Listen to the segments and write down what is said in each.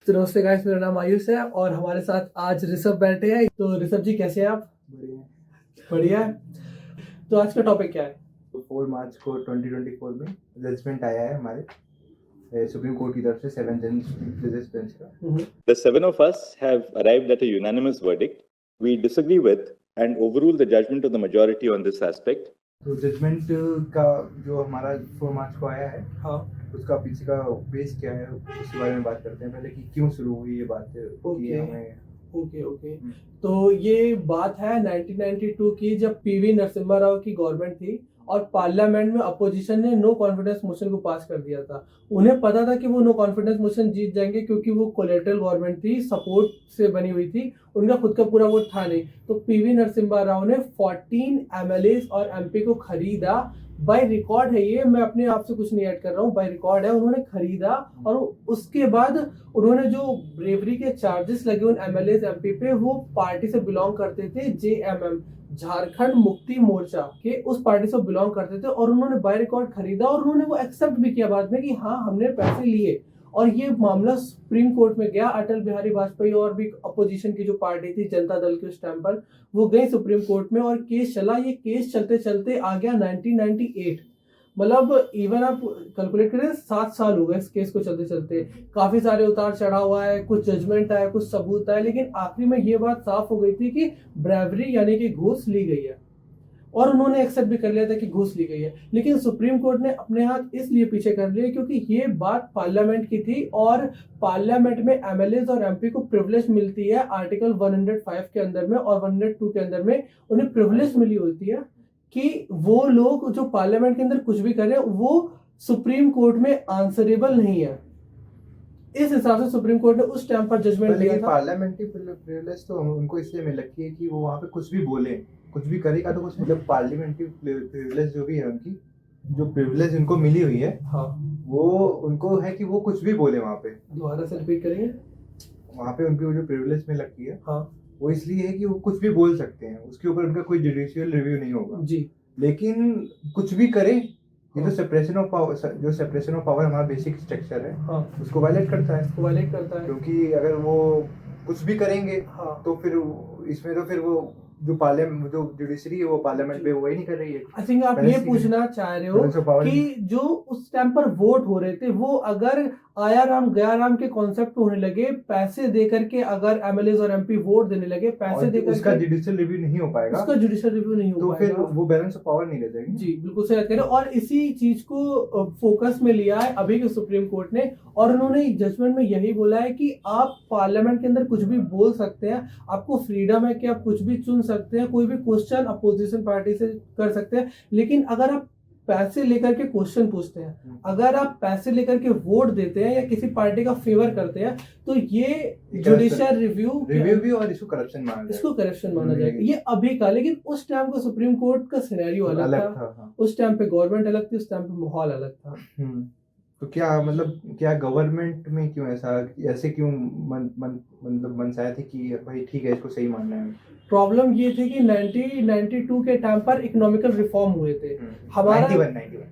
तो नमस्ते गाइस, मेरा नाम आयुष है और हमारे साथ आज ऋषभ बैठे हैं। तो ऋषभ जी कैसे हैं आप? बढ़िया है। तो आज का टॉपिक क्या है? तो 4 मार्च को 2024 में जजमेंट आया है हमारे सुप्रीम कोर्ट की तरफ से 7 जजेस बेंच का। The 7 of us have arrived at a unanimous verdict. We disagree with and overrule the judgment of the majority on this aspect. तो जजमेंट का जो हमारा 4 मार्च को आया है, हाँ, उसका पीछे का बेस क्या है उसके बारे में बात करते हैं पहले कि क्यों शुरू हुई ये बात कि हमें ओके। तो ये बात है 1992 की, जब पीवी नरसिम्हा राव की गवर्नमेंट थी और पार्लियामेंट में अपोजिशन ने नो कॉन्फिडेंस मोशन को पास कर दिया था। उन्हें पता था कि वो नो कॉन्फिडेंस मोशन जीत जाएंगे क्योंकि वो कोलेटरल गवर्नमेंट थी, सपोर्ट से बनी हुई थी, उनका खुद का पूरा वोट था नहीं। तो पीवी नरसिम्हा राव ने 14 एमएलए और एमपी को खरीदा। बाय रिकॉर्ड है ये, मैं अपने आप से कुछ नहीं ऐड कर रहा हूँ, बाय रिकॉर्ड है। उन्होंने खरीदा और उसके बाद उन्होंने जो ब्रेवरी के चार्जेस लगे उन एमएलए एमपी पे, वो पार्टी से बिलोंग करते थे, जेएमएम झारखंड मुक्ति मोर्चा के, उस पार्टी से बिलोंग करते थे। और उन्होंने बाय रिकॉर्ड खरीदा और उन्होंने वो एक्सेप्ट भी किया बाद में कि हाँ हमने पैसे लिए। और ये मामला सुप्रीम कोर्ट में गया। अटल बिहारी वाजपेयी और भी अपोजिशन की जो पार्टी थी जनता दल के उस टाइम पर, वो गई सुप्रीम कोर्ट में और केस चला। ये केस चलते चलते आ गया 1998, मतलब इवन आप कैलकुलेट करें 7 साल हो गए इस केस को चलते चलते। काफी सारे उतार चढ़ाव हुआ है, कुछ जजमेंट आया, कुछ सबूत आया, लेकिन आखिरी में ये बात साफ हो गई थी कि ब्रेवरी यानी कि घूस ली गई है। और उन्होंने एक्सेप्ट भी कर लिया था कि घूस ली गई है। लेकिन सुप्रीम कोर्ट ने अपने हाथ इसलिए पीछे कर लिए क्योंकि ये बात पार्लियामेंट की थी और पार्लियामेंट में एमएलए और एमपी को प्रिविलेज मिलती है आर्टिकल 105 के अंदर में और 102 के अंदर में उन्हें प्रिविलेज मिली होती है कि वो लोग जो पार्लियामेंट के अंदर कुछ भी करें वो सुप्रीम कोर्ट में आंसरेबल नहीं है। इस हिसाब से सुप्रीम कोर्ट ने उस टाइम पर जजमेंट दिया था। पार्लियामेंट्री प्रिविलेज तो उनको इसलिए मिल रखी है कि वो वहाँ पे कुछ भी बोले, कुछ भी करेगा तो कुछ, मतलब पार्लियामेंट्री प्रिविलेज जो भी है उनकी, जो प्रिविलेज उनको मिली हुई है, हाँ, वो उनको है कि वो कुछ भी बोले वहाँ पे। दोबारा से रिपीट करेंगे। वहाँ पे उनको जो प्रिविलेज मिल रखी है, हाँ, वो इसलिए है कि वो कुछ भी बोल सकते हैं, उसके ऊपर उनका कोई जुडिशियल रिव्यू नहीं होगा जी। लेकिन कुछ भी करे, ये तो सेपरेशन ऑफ पावर, जो सेपरेशन ऑफ पावर हमारा बेसिक स्ट्रक्चर है, हाँ, उसको वायलेट करता है, क्योंकि अगर वो कुछ भी करेंगे, हाँ, तो फिर इसमें तो फिर वो जो पार्लियामेंट, जो जुडिशरी है वो पार्लियामेंट पे वही नहीं कर रही है। आई थिंक आप ये पूछना चाह रहे हो कि जो उस टाइम पर वोट हो रहे थे वो अगर आया राम गया राम के कॉन्सेप्ट पे होने लगे, पैसे दे करके अगर एमएलए और एमपी वोट देने लगे, पैसे देकर उसका जुडिशियल रिव्यू नहीं हो पाएगा, तो फिर वो बैलेंस ऑफ पावर नहीं रह जाएगी। जी बिल्कुल सही कह रहे हो। और इसी चीज को फोकस में लिया है अभी के सुप्रीम कोर्ट ने और उन्होंने जजमेंट में यही बोला है कि आप पार्लियामेंट के अंदर कुछ भी बोल सकते हैं, आपको फ्रीडम है कि आप कुछ भी चुन सकते हैं, कोई भी क्वेश्चन अपोजिशन पार्टी से कर सकते हैं, लेकिन अगर आप पैसे लेकर के क्वेश्चन पूछते हैं, अगर आप पैसे लेकर के वोट देते हैं या किसी पार्टी का फेवर करते हैं, तो ये जुडिशियल रिव्यू भी और इसको करप्शन माना जाएगा। ये अभी का, लेकिन उस टाइम का सुप्रीम कोर्ट का सिनेरियो अलग था। हाँ। उस टाइम पे गवर्नमेंट अलग थी, उस टाइम पे माहौल अलग था। तो क्या मतलब क्या गवर्नमेंट में क्यों ऐसे क्यों मतलब मनसाया थी कि भाई ठीक है इसको सही मानना है? प्रॉब्लम ये थी कि 1992 के टाइम पर इकोनॉमिकल रिफॉर्म हुए थे। हमारा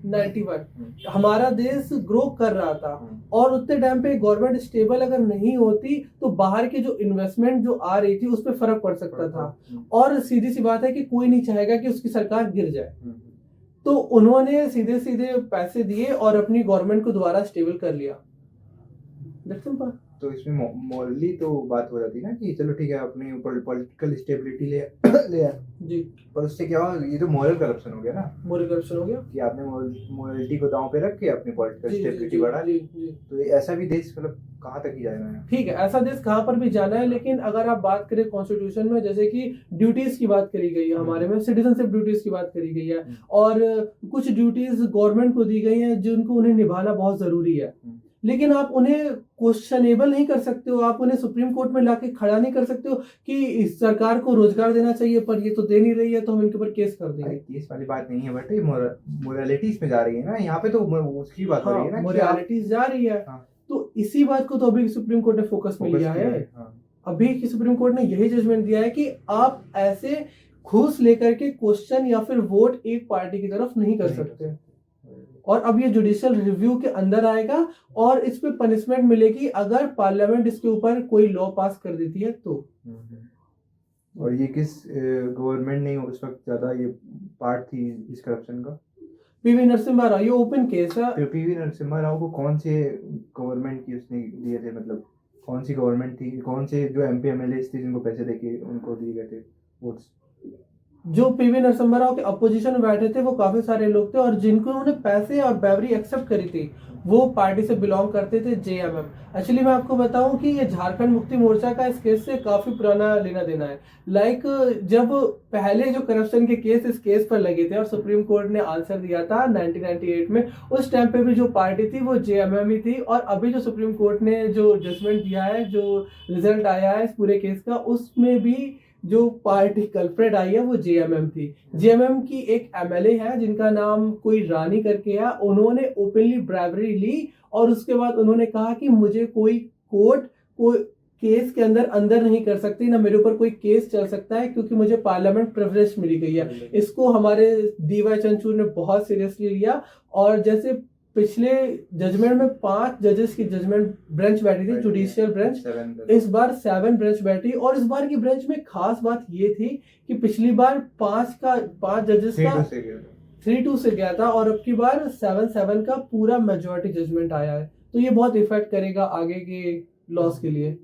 91 हमारा देश ग्रो कर रहा था और उतने टाइम पे गवर्नमेंट स्टेबल अगर नहीं होती तो बाहर की जो इन्वेस्टमेंट जो आ रही थी उस पर फर्क पड़ सकता था। और सीधी सी बात है कि कोई नहीं चाहेगा कि उसकी सरकार गिर जाए, तो उन्होंने सीधे सीधे पैसे दिए और अपनी गवर्नमेंट को दोबारा स्टेबल कर लिया। तो इसमें मॉरली तो बात हो जाती है ना कि चलो ठीक है अपने ऊपर पॉलिटिकल स्टेबिलिटी ले जी, पर उससे क्या हुआ, ये तो मॉरल करप्शन हो गया ना। मॉरल करप्शन हो गया कि आपने मॉरलिटी को दांव पे रख के अपनी पॉलिटिकल स्टेबिलिटी बढ़ा ली। तो ऐसा भी देश मतलब कहाँ तक ही जाना है? ठीक है, ऐसा देश कहाँ पर भी जाना है, लेकिन अगर आप बात करें कॉन्स्टिट्यूशन में, जैसे कि ड्यूटीज की बात करी गई है, हमारे में सिटीजनशिप ड्यूटीज की बात करी गई है और कुछ ड्यूटीज गवर्नमेंट को दी गई है जिनको उन्हें निभाना बहुत जरूरी है, लेकिन आप उन्हें क्वेश्चनेबल नहीं कर सकते हो, आप उन्हें सुप्रीम कोर्ट में लाके खड़ा नहीं कर सकते हो कि इस सरकार को रोजगार देना चाहिए पर ये तो दे नहीं रही है तो हम इनके ऊपर केस कर देंगे। केस वाली बात नहीं है बट मोरालिटीज में जा रही है ना, यहाँ पे तो उसकी बात हो रही है ना, मोरालिटीज जा रही है। तो इसी बात को तो अभी सुप्रीम कोर्ट ने फोकस में लिया है। अभी की सुप्रीम कोर्ट ने यही जजमेंट दिया है कि आप ऐसे घूस लेकर के क्वेश्चन या फिर वोट एक पार्टी की तरफ नहीं कर सकते। और अब ये जुडिशियल रिव्यू के अंदर आएगा और इस पे पनिशमेंट मिलेगी अगर पार्लियामेंट इसके ऊपर कोई लॉ पास कर देती है तो। और ये किस गवर्नमेंट ने उस वक्त ज्यादा ये पार्ट थी इस करप्शन का? पीवी नरसिम्हा राव, ये ओपन केस है। फिर पीवी नरसिम्हा राव को कौन से गवर्नमेंट की उसने दिए थे, मतलब कौन सी गवर्नमेंट थी, कौन से जो एमपी एमएलए थे जिनको पैसे देके उनको दिए गए थे वोट्स? जो पीवी नरसिम्हा राव के अपोजिशन में बैठे थे वो काफी सारे लोग थे और जिनको उन्होंने पैसे और बैवरी एक्सेप्ट करी थी वो पार्टी से बिलोंग करते थे, जेएमएम। एक्चुअली मैं आपको बताऊं कि ये झारखंड मुक्ति मोर्चा का इस केस से काफी पुराना लेना देना है। लाइक जब पहले जो करप्शन के केस इस केस पर लगे थे और सुप्रीम कोर्ट ने आंसर दिया था 1998 में, उस टाइम पे भी जो पार्टी थी वो जेएमएम ही थी। और अभी जो सुप्रीम कोर्ट ने जो जजमेंट दिया है, जो रिजल्ट आया है इस पूरे केस का, उसमें भी जो पार्टी कल्प्रेट आई है वो जेएमएम थी। जेएमएम की एक एमएलए है जिनका नाम कोई रानी करके है, उन्होंने ओपनली ब्राइवरी ली और उसके बाद उन्होंने कहा कि मुझे कोई कोर्ट कोई केस के अंदर नहीं कर सकती, ना मेरे ऊपर कोई केस चल सकता है क्योंकि मुझे पार्लियामेंट प्रिविलेज मिली गई है। इसको हमारे डीवाई चंद्रचूड़ ने बहुत सीरियसली लिया और जैसे पिछले जजमेंट में 5 जजेस की जजमेंट बेंच बैठी थी, जुडिशियल बेंच, इस बार 7 बेंच बैठी। और इस बार की बेंच में खास बात ये थी कि पिछली बार 5 जजेस का 3-2 से गया था और अब की बार 7-7 का पूरा मेजॉरिटी जजमेंट आया है। तो ये बहुत इफेक्ट करेगा आगे के लॉस के लिए।